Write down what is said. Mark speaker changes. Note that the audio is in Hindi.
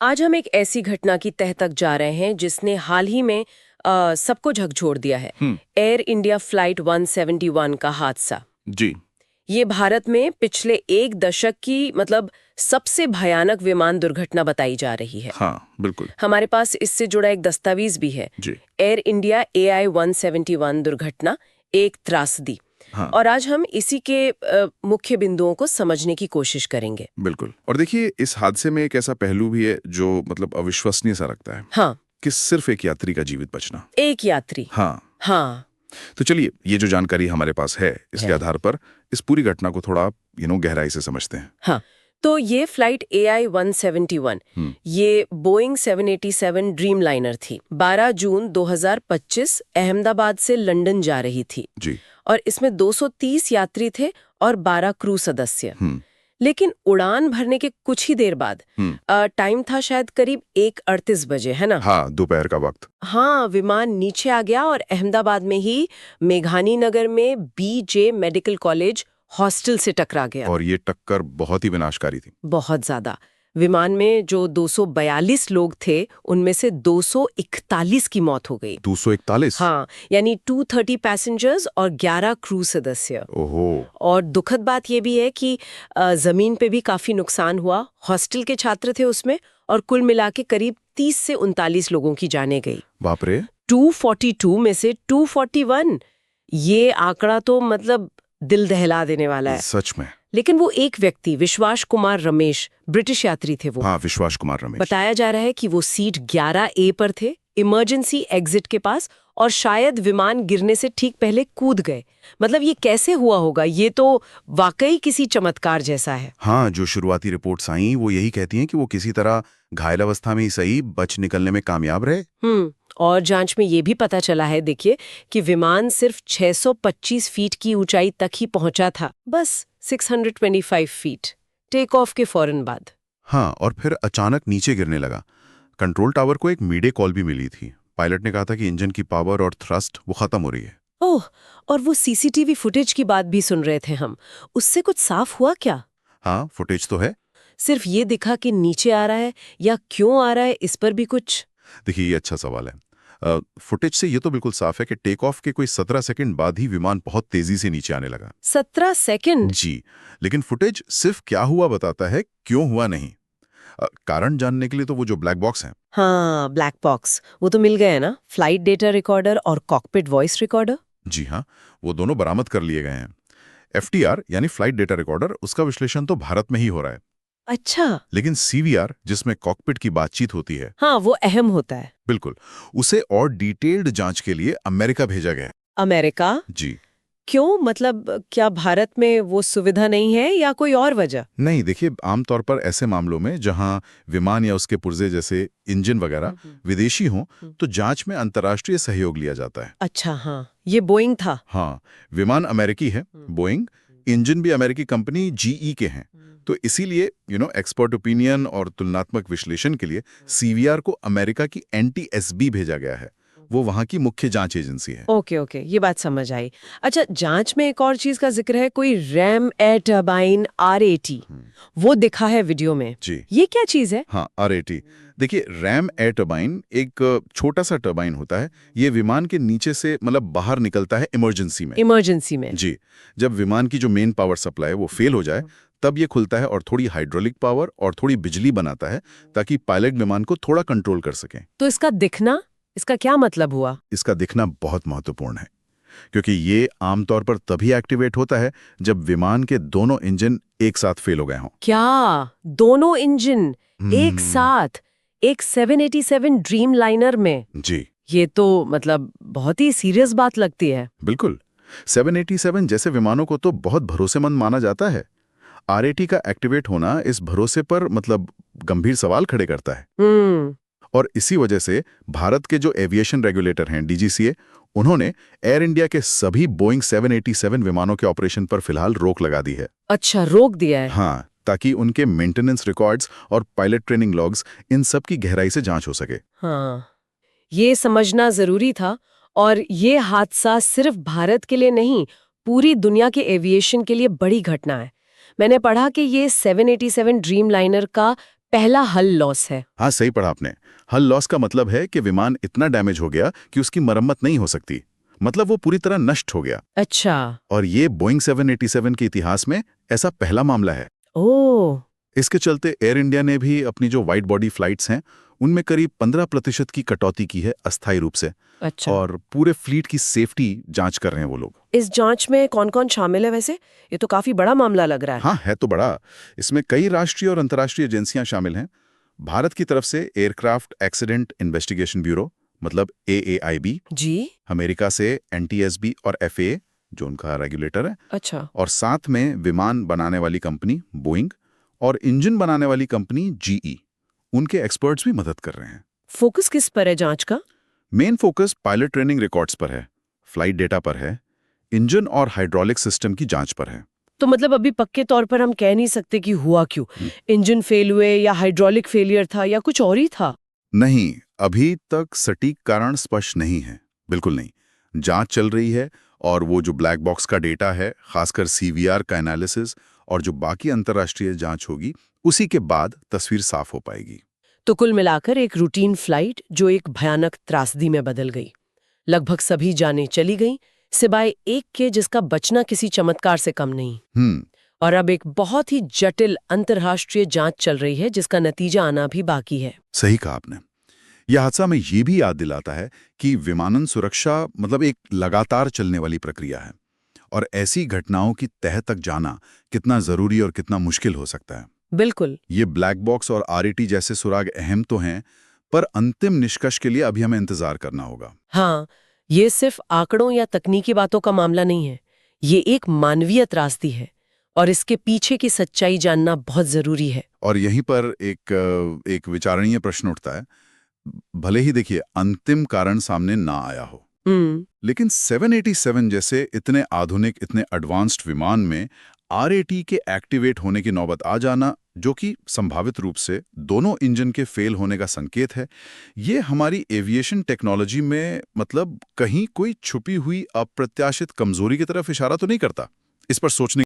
Speaker 1: आज हम एक ऐसी घटना की तह तक जा रहे हैं जिसने हाल ही में सबको झकझोर दिया है। एयर इंडिया फ्लाइट 171 का हादसा।
Speaker 2: जी।
Speaker 1: ये भारत में पिछले एक दशक की सबसे भयानक विमान दुर्घटना बताई जा रही है।
Speaker 2: हाँ, बिल्कुल।
Speaker 1: हमारे पास इससे जुड़ा एक दस्तावेज भी है।
Speaker 2: जी।
Speaker 1: एयर इंडिया AI 171 दुर्घटना, एक त्रासदी।
Speaker 2: हाँ,
Speaker 1: और आज हम इसी के मुख्य बिंदुओं को समझने की कोशिश करेंगे।
Speaker 2: बिल्कुल। और देखिए, इस हादसे में एक ऐसा पहलू भी है जो अविश्वसनीय सा लगता है।
Speaker 1: हाँ,
Speaker 2: कि सिर्फ एक यात्री का जीवित बचना।
Speaker 1: एक यात्री।
Speaker 2: हाँ।
Speaker 1: हाँ,
Speaker 2: तो चलिए, ये जो जानकारी हमारे पास है, इसके आधार पर इस पूरी घटना को थोड़ा गहराई से समझते हैं।
Speaker 1: हाँ। तो ये फ्लाइट AI 171 ये बोइंग 787 ड्रीम लाइनर थी। 12 जून 2025 अहमदाबाद से लंदन जा रही थी।
Speaker 2: जी।
Speaker 1: और इसमें 230 यात्री थे और 12 क्रू सदस्य। लेकिन उड़ान भरने के कुछ ही देर बाद, टाइम था शायद करीब 1:38 बजे, है ना?
Speaker 2: हाँ, दोपहर का वक्त।
Speaker 1: हाँ, विमान नीचे आ गया और अहमदाबाद में ही मेघानी नगर में BJ मेडिकल कॉलेज हॉस्टल से टकरा गया।
Speaker 2: और ये टक्कर बहुत ही विनाशकारी थी।
Speaker 1: बहुत ज्यादा। विमान में जो 242 लोग थे, उनमें से 241 की मौत हो गई।
Speaker 2: 241?
Speaker 1: हाँ, यानी 230 पैसेंजर्स और 11 क्रू सदस्य।
Speaker 2: ओहो।
Speaker 1: और दुखद बात यह भी है कि जमीन पे भी काफी नुकसान हुआ। हॉस्टल के छात्र थे उसमें, और कुल मिला के करीब 30 से 39 लोगों की जानें गई।
Speaker 2: बाप रे।
Speaker 1: 242 में से 241, ये आंकड़ा तो दिल दहला देने वाला है।
Speaker 2: सच में।
Speaker 1: लेकिन वो एक व्यक्ति, विश्वास कुमार रमेश, ब्रिटिश यात्री थे वो।
Speaker 2: हाँ, विश्वास कुमार रमेश।
Speaker 1: बताया जा रहा है कि वो सीट 11A पर थे, इमरजेंसी एग्जिट के पास, और शायद विमान गिरने से ठीक पहले कूद गए। ये कैसे हुआ होगा? ये तो वाकई किसी चमत्कार जैसा है।
Speaker 2: हाँ, जो शुरुआती रिपोर्ट्स आई वो यही कहती हैं कि वो किसी तरह घायल अवस्था में ही सही बच निकलने में कामयाब रहे।
Speaker 1: और जांच में ये भी पता चला है, देखिए, कि विमान सिर्फ 625 फीट की ऊंचाई तक ही पहुंचा था, बस 625 फीट, टेक ऑफ के फौरन बाद।
Speaker 2: हाँ, और फिर अचानक नीचे गिरने लगा। कंट्रोल टावर को एक मीडे कॉल भी मिली थी। पायलट ने कहा था कि इंजन की पावर और थ्रस्ट वो खत्म हो रही है।
Speaker 1: ओह, और वो CCTV फुटेज की बात भी सुन रहे थे हम। उससे कुछ साफ हुआ क्या?
Speaker 2: हाँ, फुटेज तो है।
Speaker 1: सिर्फ ये दिखा कि नीचे आ रहा है, या क्यों आ रहा है, इस पर भी कुछ?
Speaker 2: देखिए, ये अच्छा सवाल है। फुटेज से ये तो बिल्कुल साफ है कि टेक ऑफ के कोई 17 सेकंड बाद ही विमान बहुत तेजी से नीचे आने लगा।
Speaker 1: 17 सेकंड?
Speaker 2: जी। लेकिन फुटेज सिर्फ क्या हुआ बताता है, क्यों हुआ नहीं। कारण जानने के लिए तो वो जो ब्लैक बॉक्स है।
Speaker 1: हाँ, ब्लैक बॉक्स, वो तो मिल गए ना? फ्लाइट डेटा रिकॉर्डर और कॉकपिट वॉइस रिकॉर्डर।
Speaker 2: जी हाँ, वो दोनों बरामद कर लिए गए हैं। FTR यानी फ्लाइट डेटा रिकॉर्डर, उसका विश्लेषण तो भारत में ही हो रहा है।
Speaker 1: अच्छा।
Speaker 2: लेकिन CVR, जिसमें कॉकपिट की बातचीत होती है,
Speaker 1: हाँ, वो अहम होता है।
Speaker 2: बिल्कुल, उसे और डिटेल्ड जांच के लिए अमेरिका भेजा गया।
Speaker 1: अमेरिका?
Speaker 2: जी।
Speaker 1: क्यों? क्या भारत में वो सुविधा नहीं है, या कोई और वजह?
Speaker 2: नहीं, देखिए, आमतौर पर ऐसे मामलों में जहां विमान या उसके पुर्जे जैसे इंजन वगैरह विदेशी हों, तो जांच में अंतर्राष्ट्रीय सहयोग लिया जाता है।
Speaker 1: अच्छा, हाँ, ये बोइंग था।
Speaker 2: हाँ, विमान अमेरिकी है, बोइंग, इंजन भी अमेरिकी कंपनी GE के हैं। तो इसीलिए एक्सपर्ट ओपिनियन और तुलनात्मक विश्लेषण के लिए CVR को अमेरिका की NTSB भेजा गया है। वो वहां की मुख्य जांच एजेंसी है।
Speaker 1: ओके ओके, ये बात समझ आई। अच्छा, जांच में एक और चीज का जिक्र है, कोई रैम एयर टरबाइन RAT, वो दिखा है वीडियो में।
Speaker 2: जी।
Speaker 1: ये क्या चीज है?
Speaker 2: हाँ, RAT। देखिए, रैम एयर टरबाइन एक छोटा सा टरबाइन होता है। ये विमान के नीचे से बाहर निकलता है इमरजेंसी में।
Speaker 1: इमरजेंसी में?
Speaker 2: जी। जब विमान की जो मेन पावर सप्लाई है वो फेल हो जाए, तब ये खुलता है और थोड़ी हाइड्रोलिक पावर और थोड़ी बिजली बनाता है, ताकि पायलट विमान को थोड़ा कंट्रोल कर सकें।
Speaker 1: तो इसका दिखना, इसका क्या मतलब हुआ?
Speaker 2: इसका दिखना बहुत महत्वपूर्ण है, क्योंकि ये आमतौर पर तभी एक्टिवेट होता है जब विमान के दोनों इंजन एक साथ फेल हो गए हों।
Speaker 1: क्या दोनों इंजन एक साथ एक 787 ड्रीम लाइनर में?
Speaker 2: जी।
Speaker 1: ये तो बहुत ही सीरियस बात लगती है।
Speaker 2: बिल्कुल। 787 जैसे विमानों को तो बहुत भरोसेमंद माना जाता है। RAT का एक्टिवेट होना इस भरोसे पर गंभीर सवाल खड़े करता है। और इसी वजह से भारत के जो एविएशन रेगुलेटर हैं, DGCA, उन्होंने एयर इंडिया के सभी बोइंग 787 विमानों के ऑपरेशन पर फिलहाल रोक लगा दी है।
Speaker 1: अच्छा, रोक दिया है?
Speaker 2: हाँ, ताकि उनके मेंटेनेंस रिकॉर्ड्स और पायलट ट्रेनिंग लॉग्स, इन सब की गहराई से जांच हो सके।
Speaker 1: हाँ, ये समझना जरूरी था। और ये हादसा सिर्फ भारत के लिए नहीं, पूरी दुनिया के एविएशन के लिए बड़ी घटना है। मैंने पढ़ा कि ये 787 ड्रीम लाइनर का पहला हल लॉस है।
Speaker 2: हाँ, सही पढ़ा आपने। हल लॉस का मतलब है कि विमान इतना डैमेज हो गया कि उसकी मरम्मत नहीं हो सकती, मतलब वो पूरी तरह नष्ट हो गया।
Speaker 1: अच्छा।
Speaker 2: और ये बोइंग 787 के इतिहास में ऐसा पहला मामला है।
Speaker 1: ओह।
Speaker 2: इसके चलते एयर इंडिया ने भी अपनी जो वाइड बॉडी फ्लाइट्स हैं उनमें करीब 15% की कटौती की है अस्थायी रूप से।
Speaker 1: अच्छा।
Speaker 2: और पूरे फ्लीट की सेफ्टी जांच कर रहे हैं वो लोग।
Speaker 1: इस जांच में कौन-कौन शामिल है वैसे? ये तो काफी बड़ा मामला लग रहा है।
Speaker 2: हाँ, है तो बड़ा। इसमें कई राष्ट्रीय और अंतर्राष्ट्रीय एजेंसियां शामिल हैं। भारत की तरफ से एयरक्राफ्ट एक्सीडेंट इन्वेस्टिगेशन ब्यूरो मतलब AAIB,
Speaker 1: जी।
Speaker 2: अमेरिका से NTSB और FAA जो उनका रेगुलेटर है,
Speaker 1: अच्छा।
Speaker 2: और साथ में विमान बनाने वाली कंपनी बोइंग और इंजन बनाने वाली कंपनी GE, उनके एक्सपर्ट्स भी मदद कर रहे हैं।
Speaker 1: फोकस किस पर है जांच का?
Speaker 2: Main focus pilot training records पर है, फ्लाइट डेटा पर है, इंजन और हाइड्रोलिक सिस्टम की जांच पर है।
Speaker 1: तो मतलब अभी पक्के तौर पर हम कह नहीं सकते कि हुआ क्यों। इंजन फेल हुए या हाइड्रोलिक फेलियर था या कुछ और ही था?
Speaker 2: नहीं, अभी तक सटीक कारण स्पष्ट नहीं है, बिल्कुल नहीं। जांच चल रही है और वो जो ब्लैक बॉक्स का डेटा है, खासकर CVR का एनालिसिस और जो बाकी अंतर्राष्ट्रीय जांच होगी, उसी के बाद तस्वीर साफ हो पाएगी।
Speaker 1: तो कुल मिलाकर एक रूटीन फ्लाइट जो एक भयानक त्रासदी में बदल गई। लगभग सभी जानें चली गईं, सिवाय एक के जिसका बचना किसी चमत्कार से कम नहीं। और अब एक बहुत ही जटिल अंतर्राष्ट्रीय जांच चल रही है जिसका नतीजा आना भी बाकी है।
Speaker 2: सही कहा आपने। यह हादसा में ये भी याद दिलाता है कि विमानन सुरक्षा मतलब एक लगातार चलने वाली प्रक्रिया है और ऐसी घटनाओं की तह तक जाना कितना जरूरी और कितना मुश्किल हो सकता है।
Speaker 1: बिल्कुल।
Speaker 2: ये ब्लैक बॉक्स और RAT जैसे सुराग अहम तो हैं, पर अंतिम निष्कर्ष के लिए अभी हमें इंतजार करना होगा।
Speaker 1: हाँ, ये सिर्फ आंकड़ों या तकनीकी बातों का मामला नहीं है। ये एक मानवीय त्रासदी है और इसके पीछे की सच्चाई जानना बहुत जरूरी है।
Speaker 2: और यहीं पर एक विचारणीय प्रश्न उठता है। भले ही देखिए अंतिम कारण सामने ना आया हो, लेकिन 787 जैसे इतने आधुनिक, इतने एडवांस्ड विमान में RAT के एक्टिवेट होने की नौबत आ जाना, जो कि संभावित रूप से दोनों इंजन के फेल होने का संकेत है, ये हमारी एविएशन टेक्नोलॉजी में मतलब कहीं कोई छुपी हुई अप्रत्याशित कमजोरी की तरफ इशारा तो नहीं करता? इस पर सोचने